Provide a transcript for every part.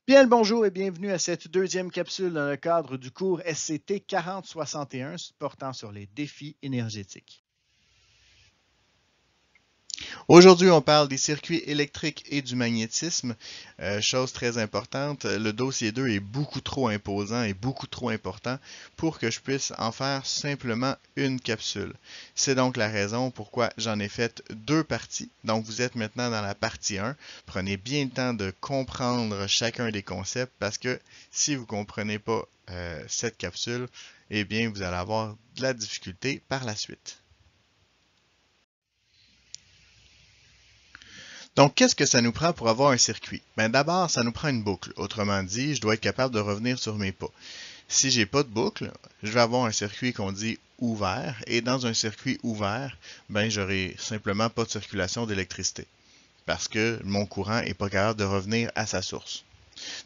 Bien le bonjour et bienvenue à cette deuxième capsule dans le cadre du cours SCT 4061 portant sur les défis énergétiques. Aujourd'hui, on parle des circuits électriques et du magnétisme. Chose très importante, le dossier 2 est beaucoup trop imposant et beaucoup trop important pour que je puisse en faire simplement une capsule. C'est donc la raison pourquoi j'en ai fait deux parties. Donc, vous êtes maintenant dans la partie 1. Prenez bien le temps de comprendre chacun des concepts parce que si vous ne comprenez pas cette capsule, eh bien, vous allez avoir de la difficulté par la suite. Donc, qu'est-ce que ça nous prend pour avoir un circuit? Ben, d'abord, ça nous prend une boucle. Autrement dit, je dois être capable de revenir sur mes pas. Si j'ai pas de boucle, je vais avoir un circuit qu'on dit ouvert, et dans un circuit ouvert, ben, j'aurai simplement pas de circulation d'électricité, parce que mon courant est pas capable de revenir à sa source.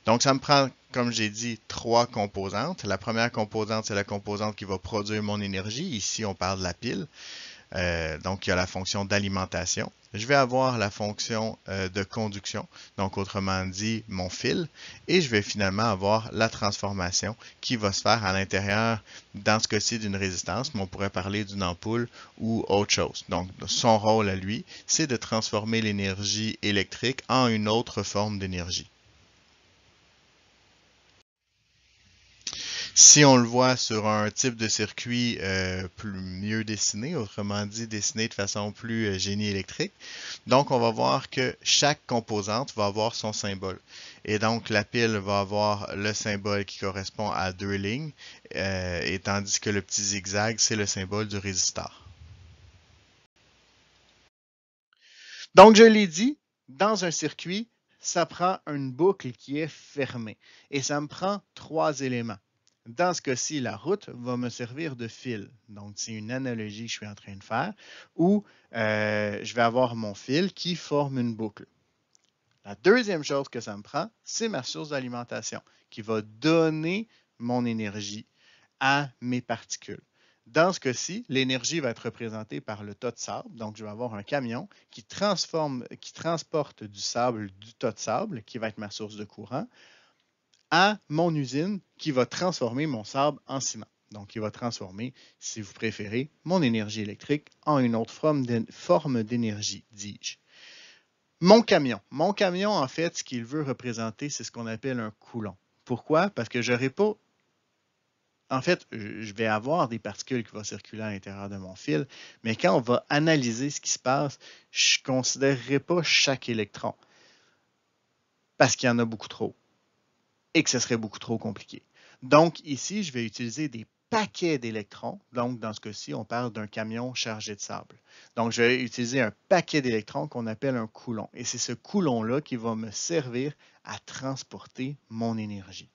Donc, ça me prend, comme j'ai dit, trois composantes. La première composante, c'est la composante qui va produire mon énergie. Ici, on parle de la pile. Donc, il y a la fonction d'alimentation. Je vais avoir la fonction de conduction, donc autrement dit, mon fil. Et je vais finalement avoir la transformation qui va se faire à l'intérieur, dans ce cas-ci, d'une résistance, mais on pourrait parler d'une ampoule ou autre chose. Donc, son rôle à lui, c'est de transformer l'énergie électrique en une autre forme d'énergie. Si on le voit sur un type de circuit mieux dessiné, autrement dit dessiné de façon plus génie électrique, donc on va voir que chaque composante va avoir son symbole. Et donc la pile va avoir le symbole qui correspond à deux lignes, et tandis que le petit zigzag, c'est le symbole du résisteur. Donc je l'ai dit, dans un circuit, ça prend une boucle qui est fermée. Et ça me prend trois éléments. Dans ce cas-ci, la route va me servir de fil. Donc, c'est une analogie que je suis en train de faire où je vais avoir mon fil qui forme une boucle. La deuxième chose que ça me prend, c'est ma source d'alimentation qui va donner mon énergie à mes particules. Dans ce cas-ci, l'énergie va être représentée par le tas de sable. Donc, je vais avoir un camion qui transporte du sable, du tas de sable, qui va être ma source de courant, à mon usine qui va transformer mon sable en ciment. Donc, il va transformer, si vous préférez, mon énergie électrique en une autre forme d'énergie, dis-je. Mon camion, en fait, ce qu'il veut représenter, c'est ce qu'on appelle un coulomb. Pourquoi? Parce que je n'aurai pas en fait, je vais avoir des particules qui vont circuler à l'intérieur de mon fil, mais quand on va analyser ce qui se passe, je ne considérerai pas chaque électron parce qu'il y en a beaucoup trop et que ce serait beaucoup trop compliqué. Donc ici, je vais utiliser des paquets d'électrons. Donc dans ce cas-ci, on parle d'un camion chargé de sable. Donc je vais utiliser un paquet d'électrons qu'on appelle un coulomb. Et c'est ce coulomb-là qui va me servir à transporter mon énergie.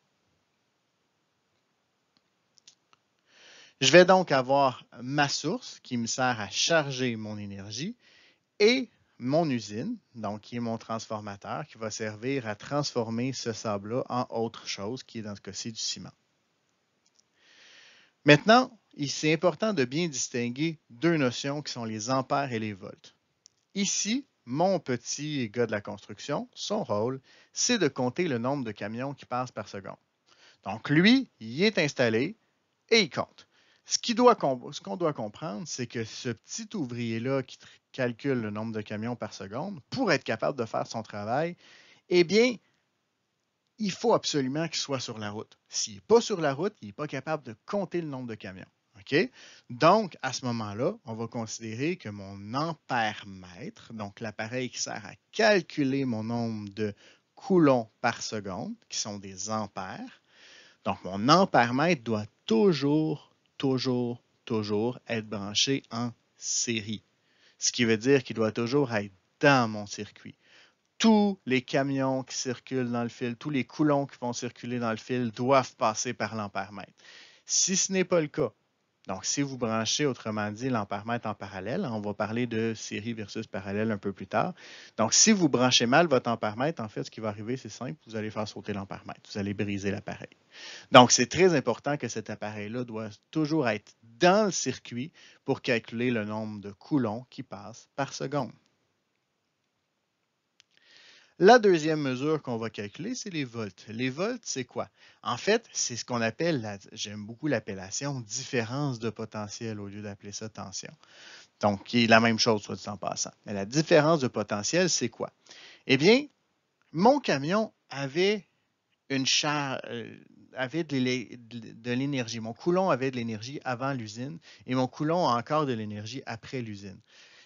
Je vais donc avoir ma source qui me sert à charger mon énergie et mon usine, donc qui est mon transformateur, qui va servir à transformer ce sable-là en autre chose, qui est dans ce cas-ci du ciment. Maintenant, c'est important de bien distinguer deux notions qui sont les ampères et les volts. Ici, mon petit gars de la construction, son rôle, c'est de compter le nombre de camions qui passent par seconde. Donc lui, il est installé et il compte. Ce qu'on doit comprendre, c'est que ce petit ouvrier-là qui calcule le nombre de camions par seconde, pour être capable de faire son travail, eh bien, il faut absolument qu'il soit sur la route. S'il n'est pas sur la route, il n'est pas capable de compter le nombre de camions. OK? Donc, à ce moment-là, on va considérer que mon ampère-mètre, donc l'appareil qui sert à calculer mon nombre de coulombs par seconde, qui sont des ampères, donc mon ampère-mètre doit toujours être branché en série. Ce qui veut dire qu'il doit toujours être dans mon circuit. Tous les camions qui circulent dans le fil, tous les coulomb qui vont circuler dans le fil doivent passer par l'ampère-mètre. Si ce n'est pas le cas, donc si vous branchez, autrement dit, l'ampère-mètre en parallèle, on va parler de série versus parallèle un peu plus tard. Donc si vous branchez mal votre ampère-mètre, en fait, ce qui va arriver, c'est simple, vous allez faire sauter l'ampère-mètre, vous allez briser l'appareil. Donc c'est très important que cet appareil-là doit toujours être dans le circuit pour calculer le nombre de coulombs qui passent par seconde. La deuxième mesure qu'on va calculer, c'est les volts. Les volts, c'est quoi? En fait, c'est ce qu'on appelle, j'aime beaucoup l'appellation différence de potentiel au lieu d'appeler ça tension. Donc, qui est la même chose, soit dit en passant. Mais la différence de potentiel, c'est quoi? Eh bien, mon camion avait avait de l'énergie. Mon coulon avait de l'énergie avant l'usine et mon coulon a encore de l'énergie après l'usine.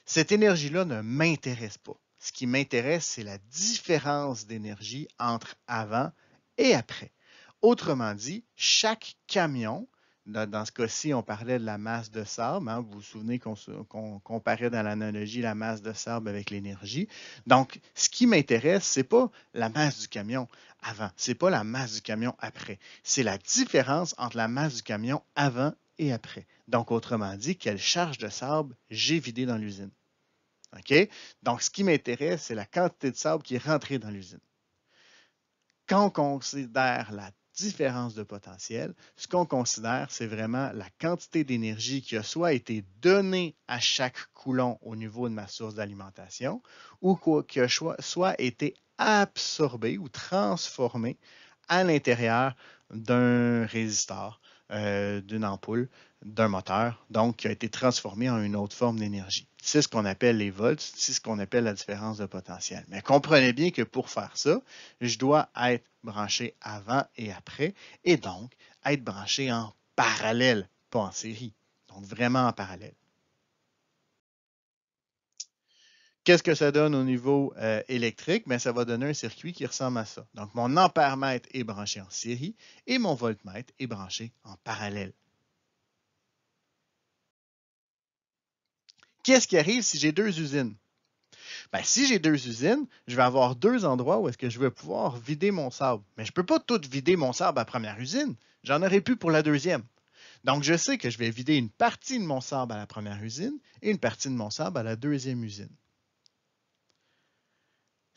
Cette énergie-là ne m'intéresse pas. Ce qui m'intéresse, c'est la différence d'énergie entre avant et après. Autrement dit, chaque camion, dans ce cas-ci, on parlait de la masse de sable. Hein, vous vous souvenez qu'on comparait dans l'analogie la masse de sable avec l'énergie. Donc, ce qui m'intéresse, ce n'est pas la masse du camion avant, ce n'est pas la masse du camion après. C'est la différence entre la masse du camion avant et après. Donc, autrement dit, quelle charge de sable j'ai vidé dans l'usine. OK? Donc, ce qui m'intéresse, c'est la quantité de sable qui est rentrée dans l'usine. Quand on considère la différence de potentiel, ce qu'on considère, c'est vraiment la quantité d'énergie qui a soit été donnée à chaque coulon au niveau de ma source d'alimentation ou qui a soit été absorbée ou transformée à l'intérieur d'un résistor, d'une ampoule, d'un moteur, donc qui a été transformé en une autre forme d'énergie. C'est ce qu'on appelle les volts, c'est ce qu'on appelle la différence de potentiel. Mais comprenez bien que pour faire ça, je dois être branché avant et après, et donc être branché en parallèle, pas en série. Donc vraiment en parallèle. Qu'est-ce que ça donne au niveau électrique? Bien, ça va donner un circuit qui ressemble à ça. Donc, mon ampèremètre est branché en série et mon voltmètre est branché en parallèle. Qu'est-ce qui arrive si j'ai deux usines? Bien, si j'ai deux usines, je vais avoir deux endroits où est-ce que je vais pouvoir vider mon sable. Mais je ne peux pas tout vider mon sable à la première usine. J'en aurai plus pour la deuxième. Donc, je sais que je vais vider une partie de mon sable à la première usine et une partie de mon sable à la deuxième usine.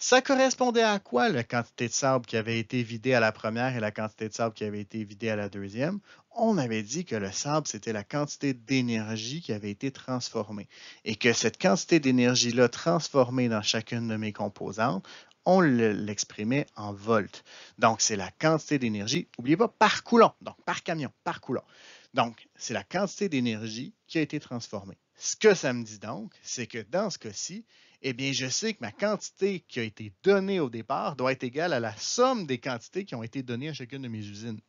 Ça correspondait à quoi la quantité de sable qui avait été vidée à la première et la quantité de sable qui avait été vidée à la deuxième? On avait dit que le sable, c'était la quantité d'énergie qui avait été transformée et que cette quantité d'énergie-là transformée dans chacune de mes composantes, on l'exprimait en volts. Donc, c'est la quantité d'énergie, n'oubliez pas, par coulomb, donc par camion, par coulomb. Donc, c'est la quantité d'énergie qui a été transformée. Ce que ça me dit donc, c'est que dans ce cas-ci, eh bien, je sais que ma quantité qui a été donnée au départ doit être égale à la somme des quantités qui ont été données à chacune de mes usines.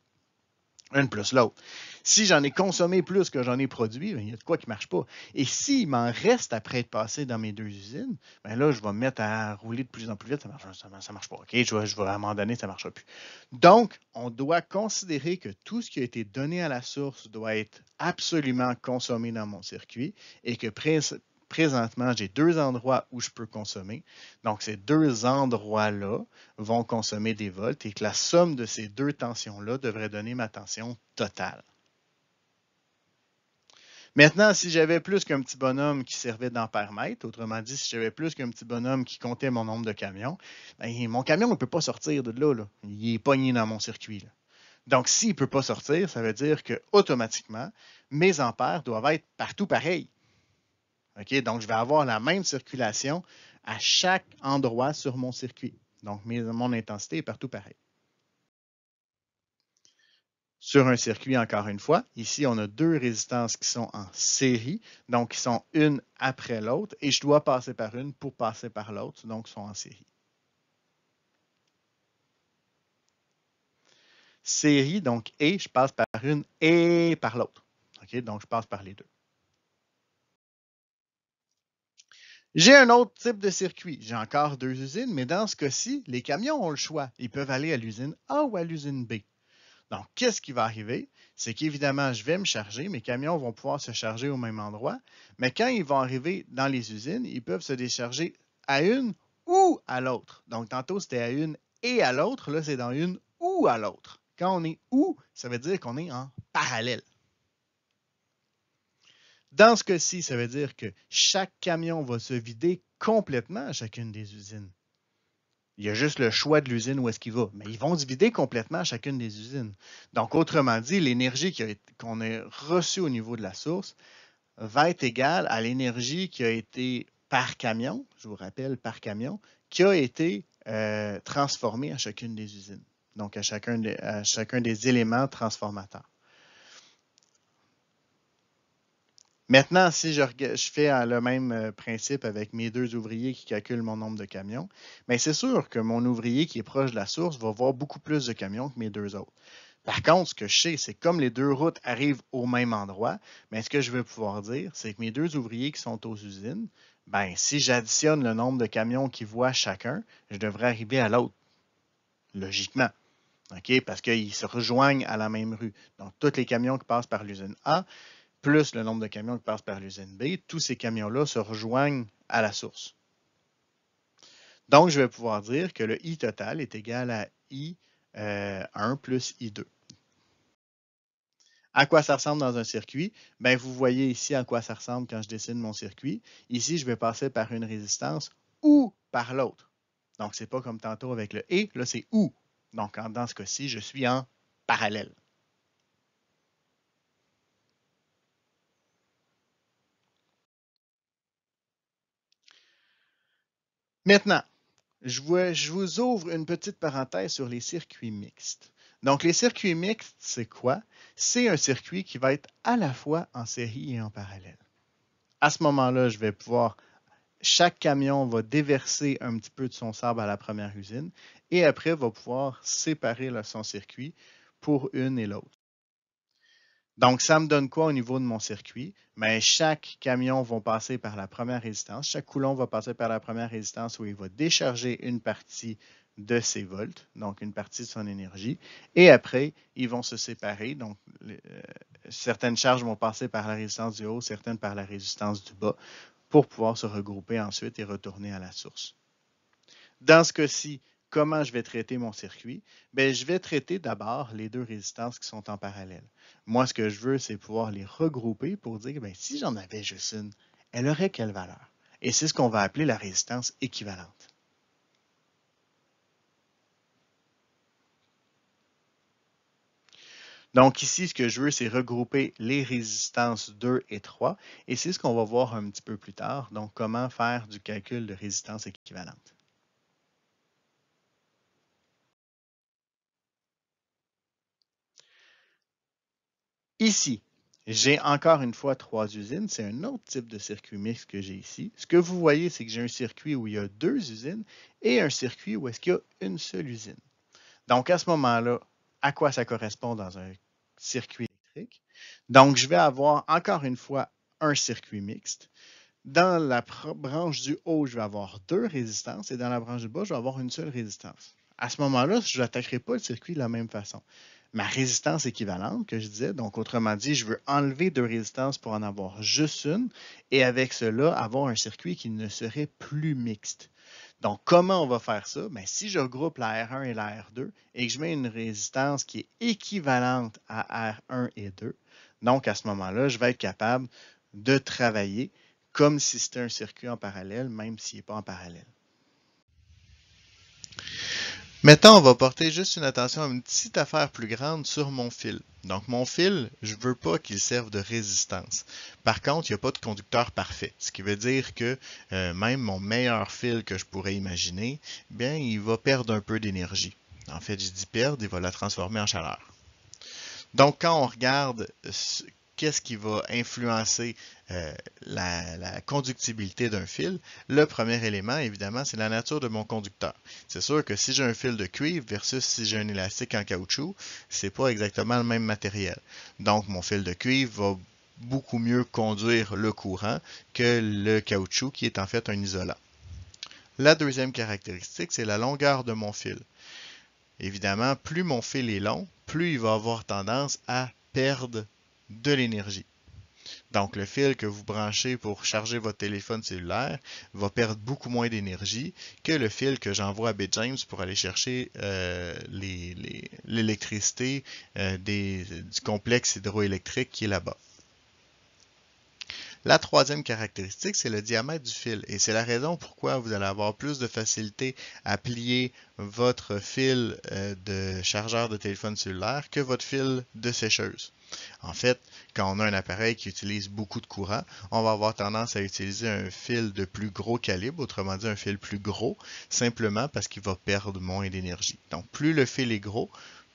Une plus l'autre. Si j'en ai consommé plus que j'en ai produit, il y a de quoi qui ne marche pas. Et s'il m'en reste après être passé dans mes deux usines, bien là, je vais me mettre à rouler de plus en plus vite. Ça marche pas. OK, je vais à un moment donné, ça ne marchera plus. Donc, on doit considérer que tout ce qui a été donné à la source doit être absolument consommé dans mon circuit et que présentement, j'ai deux endroits où je peux consommer. Donc, ces deux endroits-là vont consommer des volts et que la somme de ces deux tensions-là devrait donner ma tension totale. Maintenant, si j'avais plus qu'un petit bonhomme qui servait d'ampèremètre, autrement dit, si j'avais plus qu'un petit bonhomme qui comptait mon nombre de camions, bien, mon camion ne peut pas sortir de là, là. Il est pogné dans mon circuit. Là. Donc, s'il ne peut pas sortir, ça veut dire que automatiquement, mes ampères doivent être partout pareils. Okay? Donc, je vais avoir la même circulation à chaque endroit sur mon circuit. Donc, mon intensité est partout pareil. Sur un circuit, encore une fois, ici, on a deux résistances qui sont en série, donc qui sont une après l'autre, et je dois passer par une pour passer par l'autre, donc sont en série. Série, donc, et je passe par une et par l'autre. Okay? Donc, je passe par les deux. J'ai un autre type de circuit. J'ai encore deux usines, mais dans ce cas-ci, les camions ont le choix. Ils peuvent aller à l'usine A ou à l'usine B. Donc, qu'est-ce qui va arriver? C'est qu'évidemment, je vais me charger, mes camions vont pouvoir se charger au même endroit, mais quand ils vont arriver dans les usines, ils peuvent se décharger à une ou à l'autre. Donc, tantôt, c'était à une et à l'autre, là, c'est dans une ou à l'autre. Quand on est ou, ça veut dire qu'on est en parallèle. Dans ce cas-ci, ça veut dire que chaque camion va se vider complètement à chacune des usines. Il y a juste le choix de l'usine où est-ce qu'il va. Mais ils vont se vider complètement à chacune des usines. Donc, autrement dit, l'énergie qu'on a reçue au niveau de la source va être égale à l'énergie qui a été par camion, je vous rappelle, par camion, qui a été transformés à chacune des usines, donc à chacun des éléments transformateurs. Maintenant, si je fais le même principe avec mes 2 ouvriers qui calculent mon nombre de camions, bien c'est sûr que mon ouvrier qui est proche de la source va voir beaucoup plus de camions que mes 2 autres. Par contre, ce que je sais, c'est que comme les 2 routes arrivent au même endroit, bien, ce que je vais pouvoir dire, c'est que mes 2 ouvriers qui sont aux usines, bien, si j'additionne le nombre de camions qu'ils voient chacun, je devrais arriver à l'autre, logiquement. OK? Parce qu'ils se rejoignent à la même rue. Donc, tous les camions qui passent par l'usine A, plus le nombre de camions qui passent par l'usine B, tous ces camions-là se rejoignent à la source. Donc, je vais pouvoir dire que le I total est égal à I1 plus I2. À quoi ça ressemble dans un circuit? Bien, vous voyez ici à quoi ça ressemble quand je dessine mon circuit. Ici, je vais passer par une résistance ou par l'autre. Donc, ce n'est pas comme tantôt avec le et, là, c'est ou. Donc, dans ce cas-ci, je suis en parallèle. Maintenant, je vous ouvre une petite parenthèse sur les circuits mixtes. Donc, les circuits mixtes, c'est quoi? C'est un circuit qui va être à la fois en série et en parallèle. À ce moment-là, je vais pouvoir chaque camion va déverser un petit peu de son sable à la première usine et après va pouvoir séparer son circuit pour une et l'autre. Donc, ça me donne quoi au niveau de mon circuit? Bien, chaque camion va passer par la première résistance. Chaque coulomb va passer par la première résistance où il va décharger une partie de ses volts, donc une partie de son énergie. Et après, ils vont se séparer. Donc, certaines charges vont passer par la résistance du haut, certaines par la résistance du bas pour pouvoir se regrouper ensuite et retourner à la source. Dans ce cas-ci, comment je vais traiter mon circuit? Bien, je vais traiter d'abord les 2 résistances qui sont en parallèle. Moi, ce que je veux, c'est pouvoir les regrouper pour dire, bien, si j'en avais juste une, elle aurait quelle valeur? Et c'est ce qu'on va appeler la résistance équivalente. Donc ici, ce que je veux, c'est regrouper les résistances 2 et 3. Et c'est ce qu'on va voir un petit peu plus tard. Donc, comment faire du calcul de résistance équivalente. Ici, j'ai encore une fois 3 usines. C'est un autre type de circuit mixte que j'ai ici. Ce que vous voyez, c'est que j'ai un circuit où il y a 2 usines et un circuit où est-ce qu'il y a une seule usine. Donc, à ce moment-là, à quoi ça correspond dans un circuit électrique? Donc, je vais avoir encore une fois un circuit mixte. Dans la branche du haut, je vais avoir 2 résistances et dans la branche du bas, je vais avoir une seule résistance. À ce moment-là, je n'attaquerai pas le circuit de la même façon. Ma résistance équivalente, que je disais, donc autrement dit, je veux enlever 2 résistances pour en avoir juste une et avec cela, avoir un circuit qui ne serait plus mixte. Donc, comment on va faire ça? Bien, si je regroupe la R1 et la R2 et que je mets une résistance qui est équivalente à R1 et 2, donc à ce moment-là, je vais être capable de travailler comme si c'était un circuit en parallèle, même s'il n'est pas en parallèle. Maintenant, on va porter juste une attention à une petite affaire plus grande sur mon fil. Donc, mon fil, je ne veux pas qu'il serve de résistance. Par contre, il n'y a pas de conducteur parfait, ce qui veut dire que même mon meilleur fil que je pourrais imaginer, bien, il va perdre un peu d'énergie. En fait, je dis perdre, il va la transformer en chaleur. Donc, quand on regarde qu'est-ce qui va influencer la conductibilité d'un fil, le premier élément, évidemment, c'est la nature de mon conducteur. C'est sûr que si j'ai un fil de cuivre versus si j'ai un élastique en caoutchouc, c'est pas exactement le même matériel. Donc, mon fil de cuivre va beaucoup mieux conduire le courant que le caoutchouc qui est en fait un isolant. La deuxième caractéristique, c'est la longueur de mon fil. Évidemment, plus mon fil est long, plus il va avoir tendance à perdre de l'énergie. Donc, le fil que vous branchez pour charger votre téléphone cellulaire va perdre beaucoup moins d'énergie que le fil que j'envoie à Baie James pour aller chercher l'électricité du complexe hydroélectrique qui est là-bas. La troisième caractéristique, c'est le diamètre du fil. Et c'est la raison pourquoi vous allez avoir plus de facilité à plier votre fil de chargeur de téléphone cellulaire que votre fil de sécheuse. En fait, quand on a un appareil qui utilise beaucoup de courant, on va avoir tendance à utiliser un fil de plus gros calibre, autrement dit un fil plus gros, simplement parce qu'il va perdre moins d'énergie. Donc, plus le fil est gros,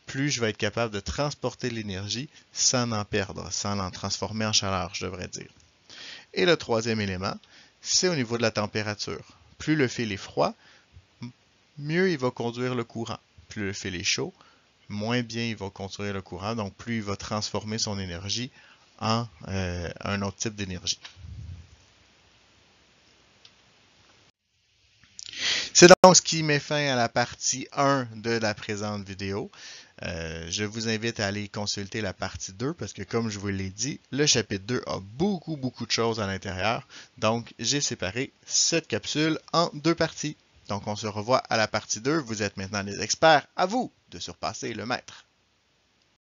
plus je vais être capable de transporter l'énergie sans en perdre, sans l'en transformer en chaleur, je devrais dire. Et le troisième élément, c'est au niveau de la température. Plus le fil est froid, mieux il va conduire le courant. Plus le fil est chaud, moins bien il va conduire le courant, donc plus il va transformer son énergie en un autre type d'énergie. C'est donc ce qui met fin à la partie 1 de la présente vidéo. Je vous invite à aller consulter la partie 2 parce que comme je vous l'ai dit, le chapitre 2 a beaucoup de choses à l'intérieur. Donc, j'ai séparé cette capsule en deux parties. Donc, on se revoit à la partie 2. Vous êtes maintenant les experts. À vous de surpasser le maître.